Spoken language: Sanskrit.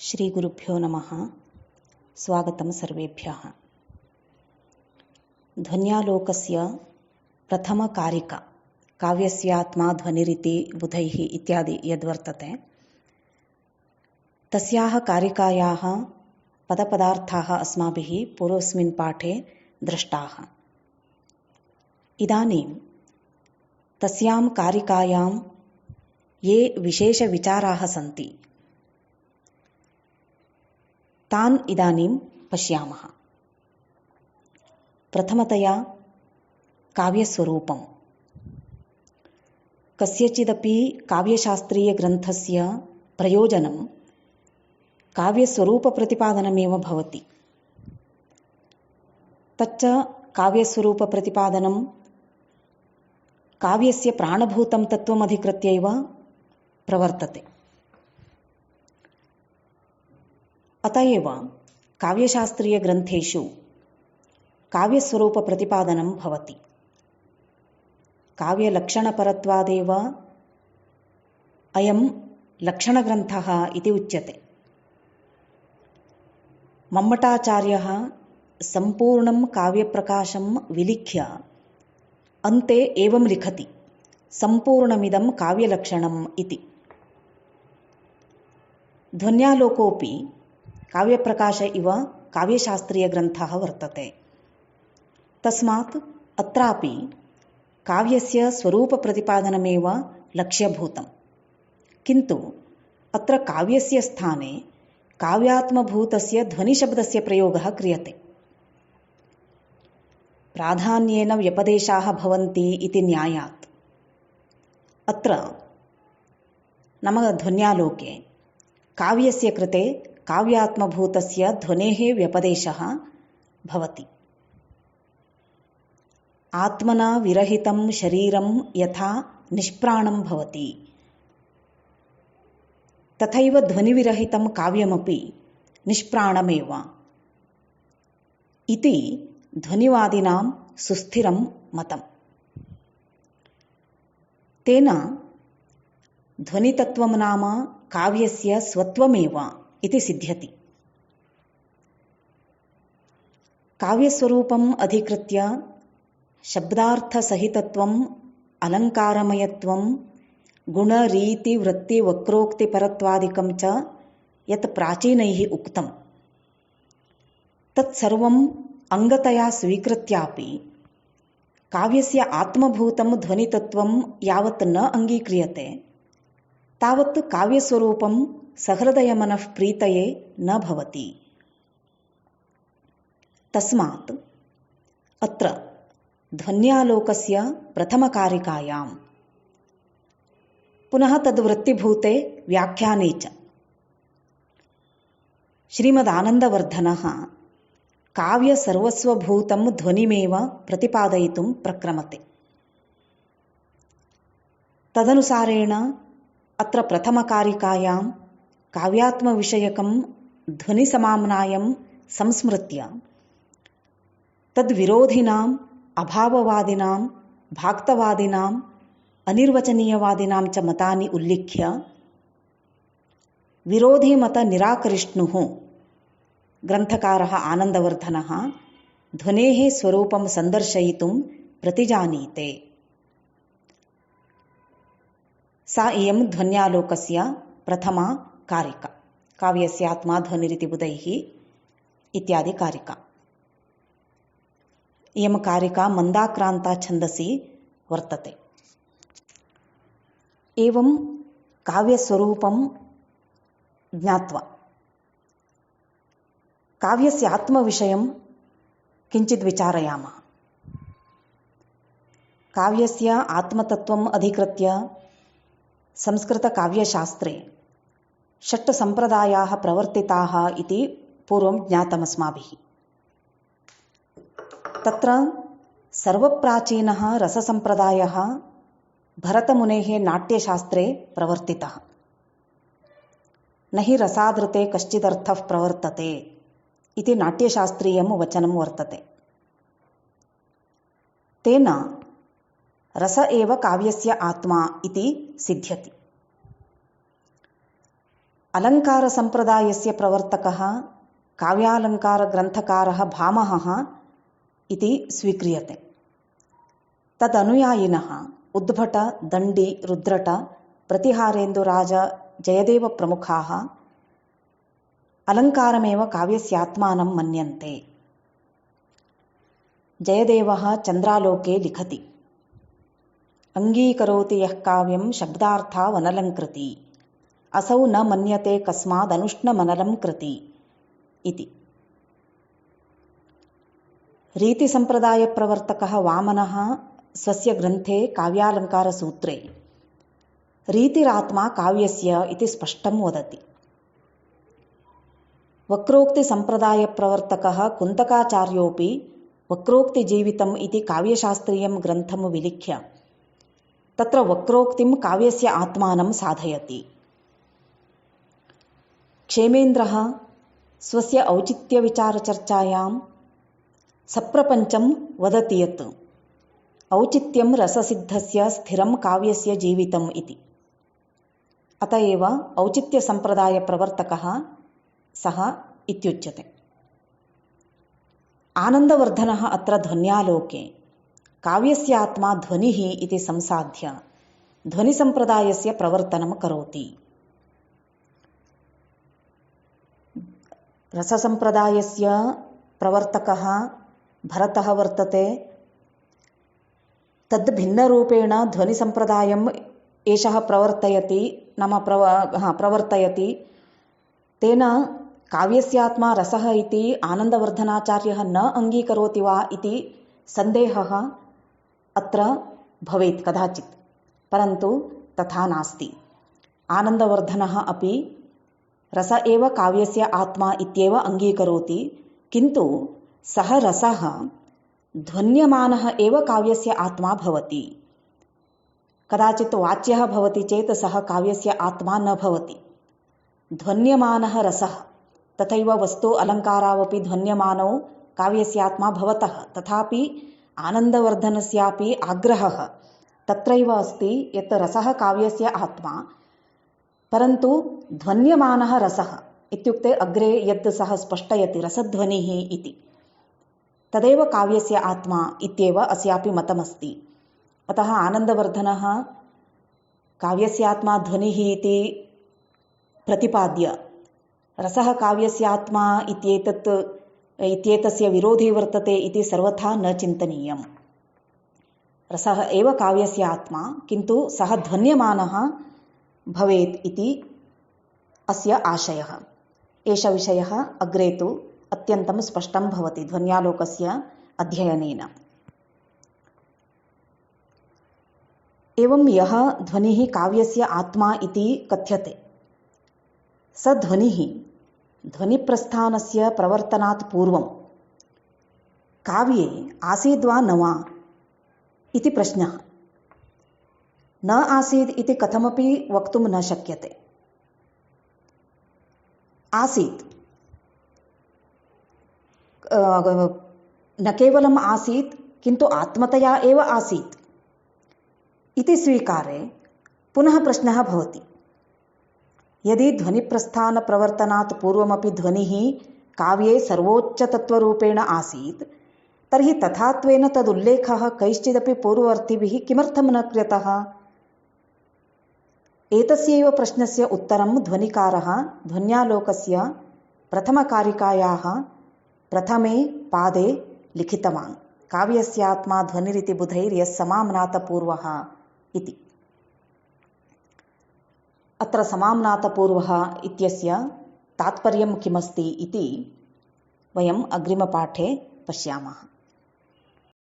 श्रीगुरुभ्यो नमः। स्वागतं सर्वेभ्यः। ध्वन्यालोकस्य प्रथमकारिका काव्यस्यात्मा ध्वनिरिति बुधैः इत्यादि यद्वर्तते तस्याः कारिकायाः पदपदार्थाः अस्माभिः पूर्वस्मिन् पाठे दृष्टाः। इदानीं तस्यां कारिकायां ये विशेषविचाराः सन्ति तान् इदानीं पश्यामः। प्रथमतया काव्यस्वरूपम्। कस्यचिदपि काव्यशास्त्रीयग्रन्थस्य प्रयोजनं काव्यस्वरूपप्रतिपादनमेव भवति। तच्च काव्यस्वरूपप्रतिपादनं काव्यस्य प्राणभूतं तत्त्वमधिकृत्यैव प्रवर्तते। अत एव काव्यशास्त्रीयग्रन्थेषु काव्यस्वरूपप्रतिपादनं भवति। काव्यलक्षणपरत्वादेव अयं लक्षणग्रन्थः इति उच्यते। मम्मटाचार्यः सम्पूर्णं काव्यप्रकाशं विलिख्य अन्ते एवं लिखति, सम्पूर्णमिदं काव्यलक्षणम् इति। ध्वन्यालोकोऽपि काव्यप्रकाश इव काव्यशास्त्रीयग्रन्थः वर्तते। तस्मात् अत्रापि काव्यस्य स्वरूपप्रतिपादनमेव लक्ष्यभूतम्। किन्तु अत्र काव्यस्य स्थाने काव्यात्मभूतस्य ध्वनिशब्दस्य प्रयोगः क्रियते। प्राधान्येन व्यपदेशाः भवन्ति इति न्यायात् अत्र नाम ध्वन्यालोके काव्यस्य कृते काव्यात्मभूतस्य ध्वनेः व्यपदेशः भवति। आत्मना विरहितं शरीरं यथा निष्प्राणं भवति तथैव ध्वनिविरहितं काव्यमपि निष्प्राणमेव इति ध्वनिवादिनां सुस्थिरं मतम्। तेन ध्वनितत्त्वं नाम काव्यस्य स्वत्वमेव इति सिद्ध्यति। काव्यस्वरूपम् अधिकृत्य शब्दार्थसहितत्वम्, अलङ्कारमयत्वं, गुणरीतिवृत्तिवक्रोक्तिपरत्वादिकं च यत् प्राचीनैः उक्तं तत्सर्वम् अङ्गतया स्वीकृत्यापि काव्यस्य आत्मभूतं ध्वनितत्त्वं यावत् न अङ्गीक्रियते तावत् काव्यस्वरूपं सहृदयमनः प्रीतये न भवति। तस्मात् अत्र ध्वन्यालोकस्य प्रथमकारिकायां पुनः तद्वृत्तिभूते व्याख्याने च श्रीमदानन्दवर्धनः काव्यसर्वस्वभूतं ध्वनिमेव प्रतिपादयितुं प्रक्रमते। तदनुसारेण अत्र प्रथमकारिकायां काव्यात्मविषयकं ध्वनिसमाम्नायं संस्मृत्य तद्विरोधिनाम्, अभाववादिनां, भाक्तवादिनाम्, अनिर्वचनीयवादिनां च मतानि उल्लिख्य विरोधिमतनिराकरिष्णुः ग्रन्थकारः आनन्दवर्धनः ध्वनेः स्वरूपं सन्दर्शयितुं प्रतिजानीते। सा इयं ध्वन्यालोकस्य प्रथमा कारिका, काव्यस्यात्मा ध्वनिरिति बुधैः इत्यादि कारिका। इयं कारिका मन्दाक्रान्ता छन्दसि वर्तते। एवं काव्यस्वरूपं ज्ञात्वा काव्यस्य आत्मविषयं किञ्चित् विचारयामः। काव्यस्य आत्मतत्त्वम् अधिकृत्य संस्कृतकाव्यशास्त्रे 6 सम्प्रदायाः प्रवर्तिताः इति पूर्वं ज्ञातमस्माभिः। तत्र सर्वप्राचीनः रससम्प्रदायः भरतमुनेः नाट्यशास्त्रे प्रवर्तितः। न हि रसादृते कश्चिदर्थः प्रवर्तते इति नाट्यशास्त्रीयं वचनं वर्तते। तेन रस एव काव्यस्य आत्मा इति सिद्ध्यति। अलङ्कारसम्प्रदायस्य प्रवर्तकः काव्यालङ्कारग्रन्थकारः भामहः इति स्वीक्रियते। तदनुयायिनः उद्भट, दण्डी, रुद्रट, प्रतिहारेन्दुराज, जयदेव प्रमुखाः अलङ्कारमेव काव्यस्यात्मानं मन्यन्ते। जयदेवः चन्द्रालोके लिखति, अङ्गीकरोति यः काव्यं शब्दार्थावनलङ्कृति, असौ न मन्यते कस्मादनुष्णमनलं कृति इति। रीतिसम्प्रदायप्रवर्तकः वामनः स्वस्य ग्रन्थे काव्यालङ्कारसूत्रे रीतिरात्मा काव्यस्य इति स्पष्टं वदति। वक्रोक्तिसम्प्रदायप्रवर्तकः कुन्तकाचार्योऽपि वक्रोक्तिजीवितम् इति काव्यशास्त्रीयं ग्रन्थं विलिख्य तत्र वक्रोक्तिं काव्यस्य आत्मानं साधयति। क्षेमेन्द्रः स्वस्य औचित्यविचारचर्चायां सप्रपञ्चं वदति यत् औचित्यं रससिद्धस्य स्थिरं काव्यस्य जीवितम् इति। अत एव औचित्यसम्प्रदायप्रवर्तकः सः इत्युच्यते। आनन्दवर्धनः अत्र ध्वन्यालोके काव्यस्यात्मा ध्वनिः इति संसाध्य ध्वनिसम्प्रदायस्य प्रवर्तनं करोति। रससम्प्रदायस्य प्रवर्तकः भरतः वर्तते। तद् भिन्नरूपेण ध्वनिसम्प्रदायम् एषः प्रवर्तयति, प्रवर्तयति। तेन काव्यस्यात्मा रसः इति आनन्दवर्धनाचार्यः न अङ्गीकरोति वा इति सन्देहः अत्र भवेत् कदाचित्, परन्तु तथा नास्ति। आनन्दवर्धनः अपि रस एव काव्यस्य आत्मा इत्येव अङ्गीकरोति, किन्तु सः रसः ध्वन्यमानः एव काव्यस्य आत्मा भवति। कदाचित् वाच्यः भवति चेत् सः काव्यस्य आत्मा न भवति। ध्वन्यमानः रसः, तथैव वस्तु अलङ्कारावपि ध्वन्यमानौ काव्यस्यात्मा भवतः, तथापि आनन्दवर्धनस्यापि आग्रहः तत्रैव अस्ति यत् रसः काव्यस्य आत्मा, परन्तु ध्वन्यमानः रसः इत्युक्ते अग्रे यत् सः स्पष्टयति रसध्वनिः इति, तदेव काव्यस्य आत्मा इत्येव अस्यापि मतमस्ति। अतः आनन्दवर्धनः काव्यस्यात्मा ध्वनिः इति प्रतिपाद्य रसः काव्यस्यात्मा इत्येतस्य विरोधी वर्तते इति सर्वथा न चिन्तनीयम्। रसः एव काव्यस्य आत्मा, किन्तु सः ध्वन्यमानः भवेत् इति अस्य आशयः। एष विषयः अग्रे तु अत्यन्तं स्पष्टं भवति ध्वन्यालोकस्य अध्ययनेन। एवं यः ध्वनिः काव्यस्य आत्मा इति कथ्यते, स ध्वनिः ध्वनिप्रस्थानस्य प्रवर्तनात् पूर्वं काव्ये आसीद्वा न वा इति प्रश्नः। न आसीत् इति कथमपि वक्तुं न शक्यते। आसीत्, न केवलम् आसीत् किन्तु आत्मतया एव आसीत् इति स्वीकारे पुनः प्रश्नः भवति, यदि ध्वनिप्रस्थानप्रवर्तनात् पूर्वमपि ध्वनिः काव्ये सर्वोच्चतत्त्वरूपेण आसीत्, तर्हि तथात्वेन तदुल्लेखः कैश्चिदपि पूर्ववर्तिभिः किमर्थं न कृतः? एतस्यैव प्रश्नस्य उत्तरं ध्वनिकारः ध्वन्यालोकस्य प्रथमकारिकायाः प्रथमे पादे लिखितवान्। काव्यस्यात्मा ध्वनिरिति बुधैर्यः समाम्नातपूर्वः इति। अत्र समाम्नातपूर्वः इत्यस्य तात्पर्यं किमस्ति इति वयम् अग्रिमपाठे पश्यामः।